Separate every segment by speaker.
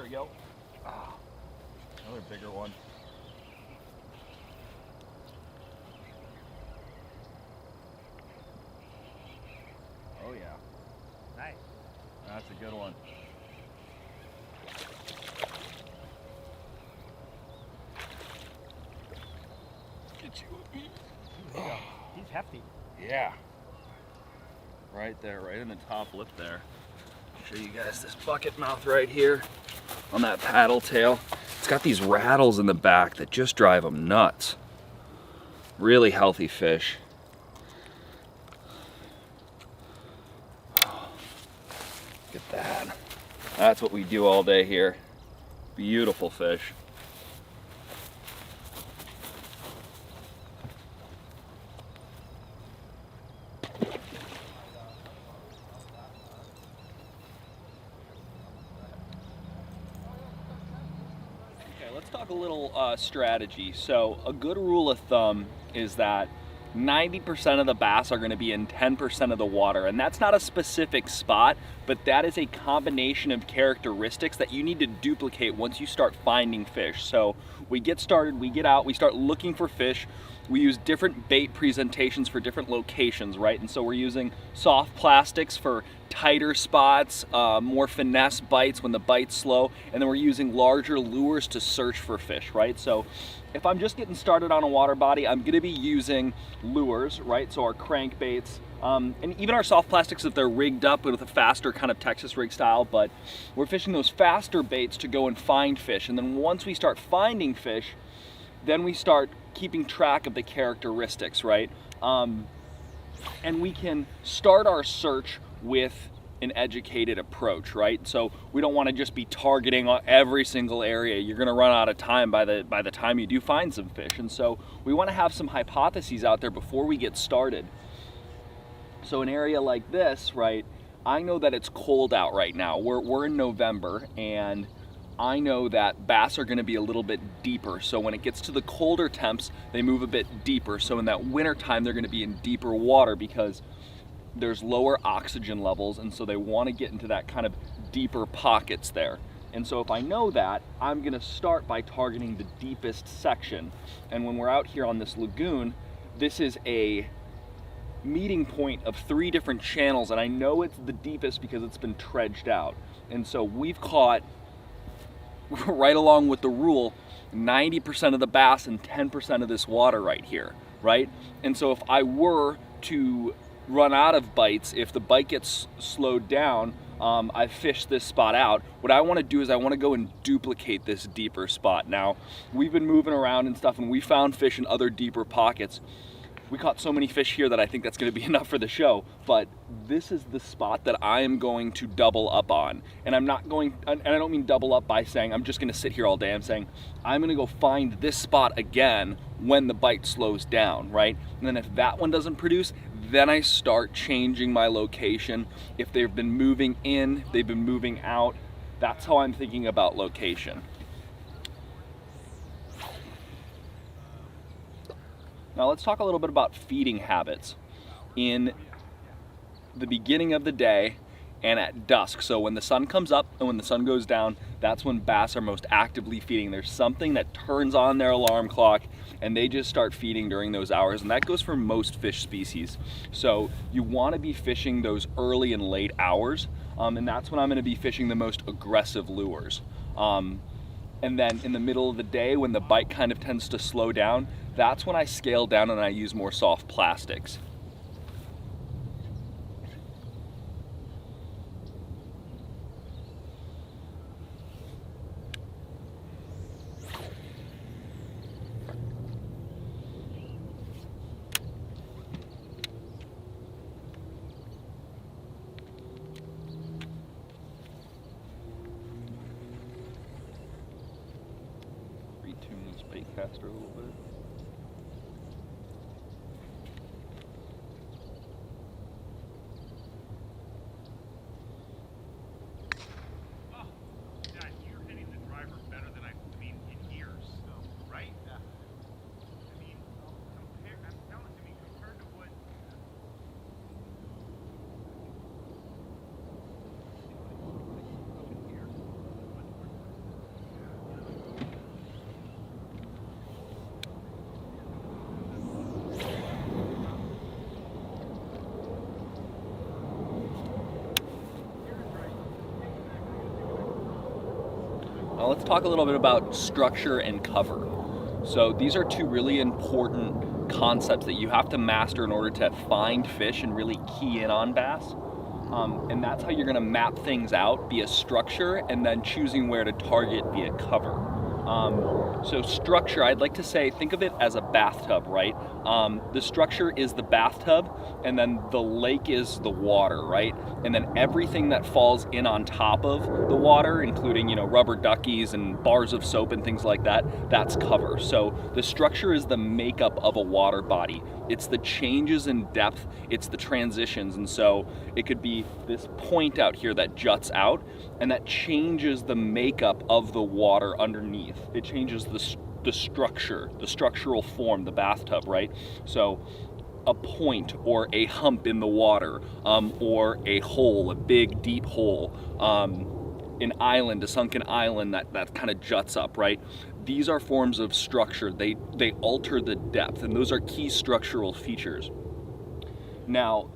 Speaker 1: we go. Ah, another bigger one. Oh yeah.
Speaker 2: Nice.
Speaker 1: That's a good one. Get you.
Speaker 2: Oh, he's hefty.
Speaker 1: Yeah. Right there, right in the top lip there. Show you guys this bucket mouth right here on that paddle tail. It's got these rattles in the back that just drive them nuts. Really healthy fish. Look at that. That's what we do all day here. Beautiful fish. Let's talk a little strategy. So a good rule of thumb is that 90% of the bass are going to be in 10% of the water, and that's not a specific spot, but that is a combination of characteristics that you need to duplicate once you start finding fish. So we get started, we get out, we start looking for fish. We use different bait presentations for different locations, right? And so we're using soft plastics for tighter spots, more finesse bites when the bite's slow, and then we're using larger lures to search for fish, right? So if I'm just getting started on a water body, I'm gonna be using lures, right? So our crankbaits, and even our soft plastics if they're rigged up with a faster kind of Texas rig style, but we're fishing those faster baits to go and find fish. And then once we start finding fish, then we start keeping track of the characteristics, right? And we can start our search with an educated approach, right? So we don't want to just be targeting every single area. You're going to run out of time by the time you do find some fish. And so we want to have some hypotheses out there before we get started. So an area like this, right? I know that it's cold out right now. We're in November, and I know that bass are going to be a little bit deeper. So when it gets to the colder temps, they move a bit deeper. So in that winter time, they're going to be in deeper water because there's lower oxygen levels, and so they want to get into that kind of deeper pockets there. And so if I know that, I'm going to start by targeting the deepest section. And when we're out here on this lagoon, this is a meeting point of 3 different channels, and I know it's the deepest because it's been dredged out. And so we've caught, right along with the rule, 90% of the bass and 10% of this water right here, right? And so if I were to run out of bites, if the bite gets slowed down, I fished this spot out. What I want to do is I want to go and duplicate this deeper spot. Now, we've been moving around and stuff, and we found fish in other deeper pockets. We caught so many fish here that I think that's going to be enough for the show, but this is the spot that I am going to double up on. And I'm not going, and I don't mean double up by saying I'm just going to sit here all day. I'm saying I'm going to go find this spot again when the bite slows down, right? And then if that one doesn't produce, then I start changing my location. If they've been moving in, they've been moving out. That's how I'm thinking about location. Now let's talk a little bit about feeding habits in the beginning of the day and at dusk. So when the sun comes up and when the sun goes down, that's when bass are most actively feeding. There's something that turns on their alarm clock and they just start feeding during those hours, and that goes for most fish species. So you want to be fishing those early and late hours, and that's when I'm going to be fishing the most aggressive lures. And then in the middle of the day, when the bite kind of tends to slow down, that's when I scale down and I use more soft plastics. Retune this bait caster a little bit. Now let's talk a little bit about structure and cover. So these are two really important concepts that you have to master in order to find fish and really key in on bass. And that's how you're gonna map things out via structure and then choosing where to target via cover. So structure, I'd like to say, think of it as a bathtub, right? The structure is the bathtub, and then the lake is the water, right? And then everything that falls in on top of the water, including, rubber duckies and bars of soap and things like that, that's cover. So the structure is the makeup of a water body. It's the changes in depth, it's the transitions. And so it could be this point out here that juts out, and that changes the makeup of the water underneath. It changes the structure, the structural form, the bathtub, right? So a point or a hump in the water, or a hole, a big deep hole, an island, a sunken island that kind of juts up, right? These are forms of structure. They alter the depth, and those are key structural features. Now,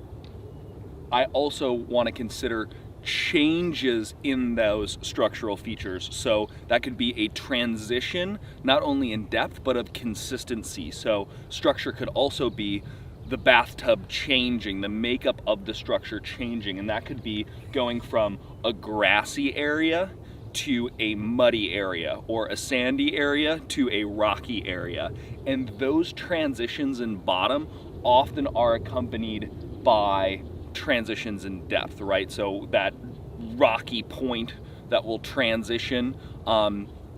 Speaker 1: I also want to consider changes in those structural features. So that could be a transition, not only in depth, but of consistency. So structure could also be the bathtub changing, the makeup of the structure changing, and that could be going from a grassy area to a muddy area, or a sandy area to a rocky area. And those transitions in bottom often are accompanied by transitions in depth, right? So that rocky point that will transition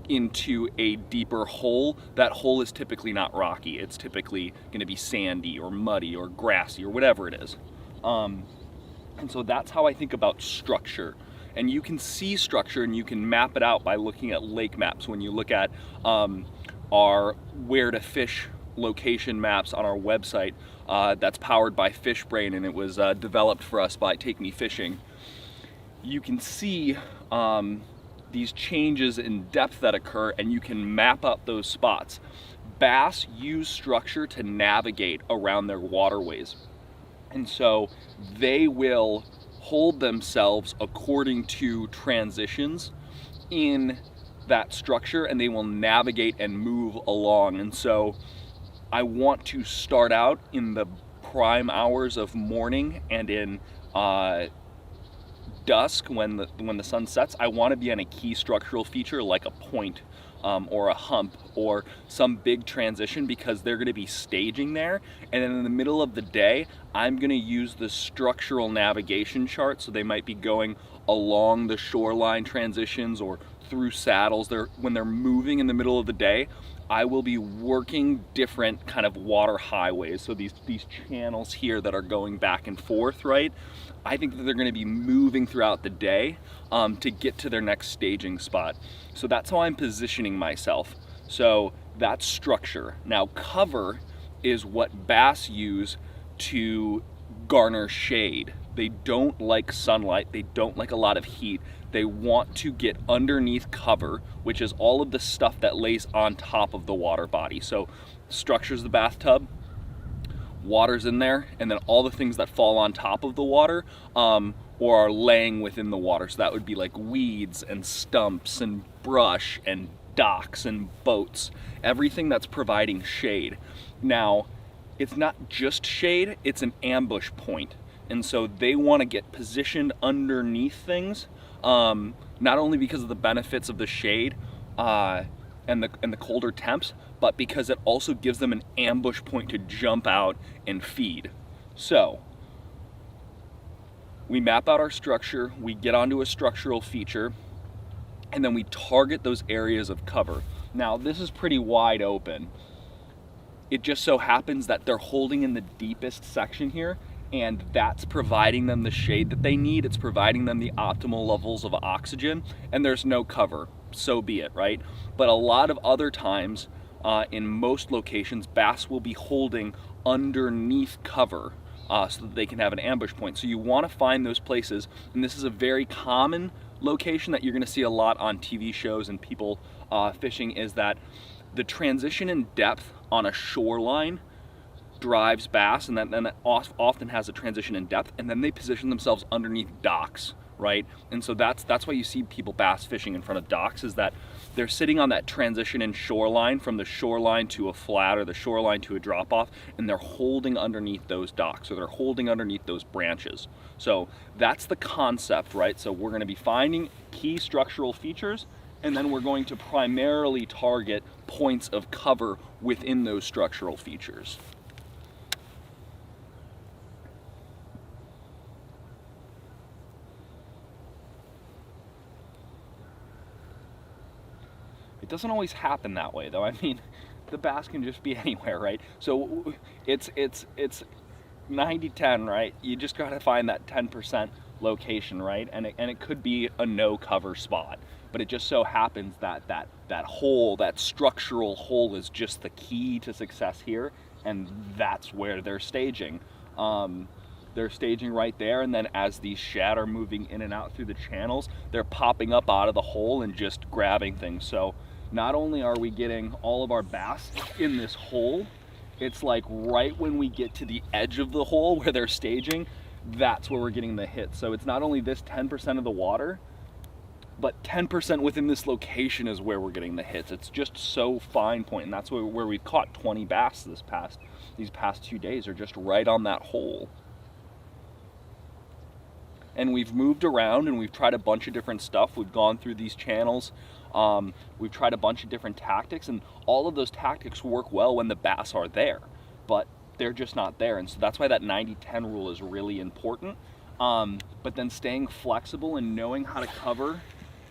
Speaker 1: into a deeper hole, that hole is typically not rocky. It's typically going to be sandy or muddy or grassy or whatever it is. And so that's how I think about structure. And you can see structure and you can map it out by looking at lake maps. When you look at our where to fish location maps on our website, that's powered by FishBrain, and it was developed for us by Take Me Fishing. You can see these changes in depth that occur, and you can map up those spots. Bass use structure to navigate around their waterways, and so they will hold themselves according to transitions in that structure, and they will navigate and move along. And so I want to start out in the prime hours of morning and in dusk when the sun sets. I want to be on a key structural feature like a point or a hump or some big transition, because they're going to be staging there. And then in the middle of the day, I'm going to use the structural navigation chart. So they might be going along the shoreline transitions or through saddles. When they're moving in the middle of the day, I will be working different kind of water highways. So these channels here that are going back and forth, right? I think that they're going to be moving throughout the day to get to their next staging spot. So that's how I'm positioning myself. So that's structure. Now cover is what bass use to garner shade. They don't like sunlight. They don't like a lot of heat. They want to get underneath cover, which is all of the stuff that lays on top of the water body. So structure's the bathtub, water's in there, and then all the things that fall on top of the water or are laying within the water. So that would be like weeds and stumps and brush and docks and boats, everything that's providing shade. Now, it's not just shade, it's an ambush point. And so they want to get positioned underneath things, not only because of the benefits of the shade and the colder temps, but because it also gives them an ambush point to jump out and feed. So we map out our structure, we get onto a structural feature, and then we target those areas of cover. Now this is pretty wide open. It just so happens that they're holding in the deepest section here, and that's providing them the shade that they need. It's providing them the optimal levels of oxygen, and there's no cover. So be it, right? But a lot of other times, in most locations, bass will be holding underneath cover so that they can have an ambush point. So you want to find those places, and this is a very common location that you're going to see a lot on TV shows and people fishing, is that the transition in depth on a shoreline drives bass, and then that often has a transition in depth, and then they position themselves underneath docks, right? And so that's why you see people bass fishing in front of docks, is that they're sitting on that transition in shoreline from the shoreline to a flat or the shoreline to a drop off, and they're holding underneath those docks, or they're holding underneath those branches. So that's the concept, right? So we're going to be finding key structural features, and then we're going to primarily target points of cover within those structural features. It doesn't always happen that way, though. I mean, the bass can just be anywhere, right? So it's 90-10, right? You just got to find that 10% location, right? And it could be a no cover spot, but it just so happens that that hole, that structural hole, is just the key to success here, and that's where they're staging. They're staging right there, and then as these shad are moving in and out through the channels, they're popping up out of the hole and just grabbing things. So not only are we getting all of our bass in this hole, it's like right when we get to the edge of the hole where they're staging, that's where we're getting the hits. So it's not only this 10% of the water, but 10% within this location is where we're getting the hits. It's just so fine point, and that's where we've caught 20 bass these past 2 days, are just right on that hole. And we've moved around and we've tried a bunch of different stuff. We've gone through these channels. We've tried a bunch of different tactics, and all of those tactics work well when the bass are there, but they're just not there. And so that's why that 90-10 rule is really important. But then staying flexible and knowing how to cover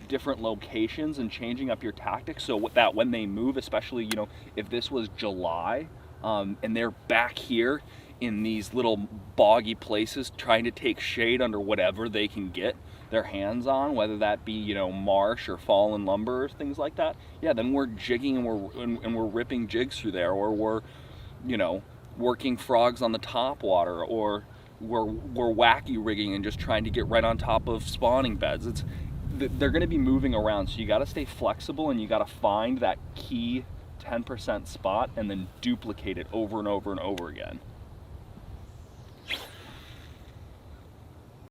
Speaker 1: different locations and changing up your tactics so that when they move, especially, you know, if this was July and they're back here in these little boggy places trying to take shade under whatever they can get their hands on, whether that be, you know, marsh or fallen lumber or things like that, yeah, then we're jigging and we're ripping jigs through there, or we're, you know, working frogs on the top water, or we're wacky rigging and just trying to get right on top of spawning beds. They're going to be moving around, so you got to stay flexible and you got to find that key 10% spot and then duplicate it over and over and over again.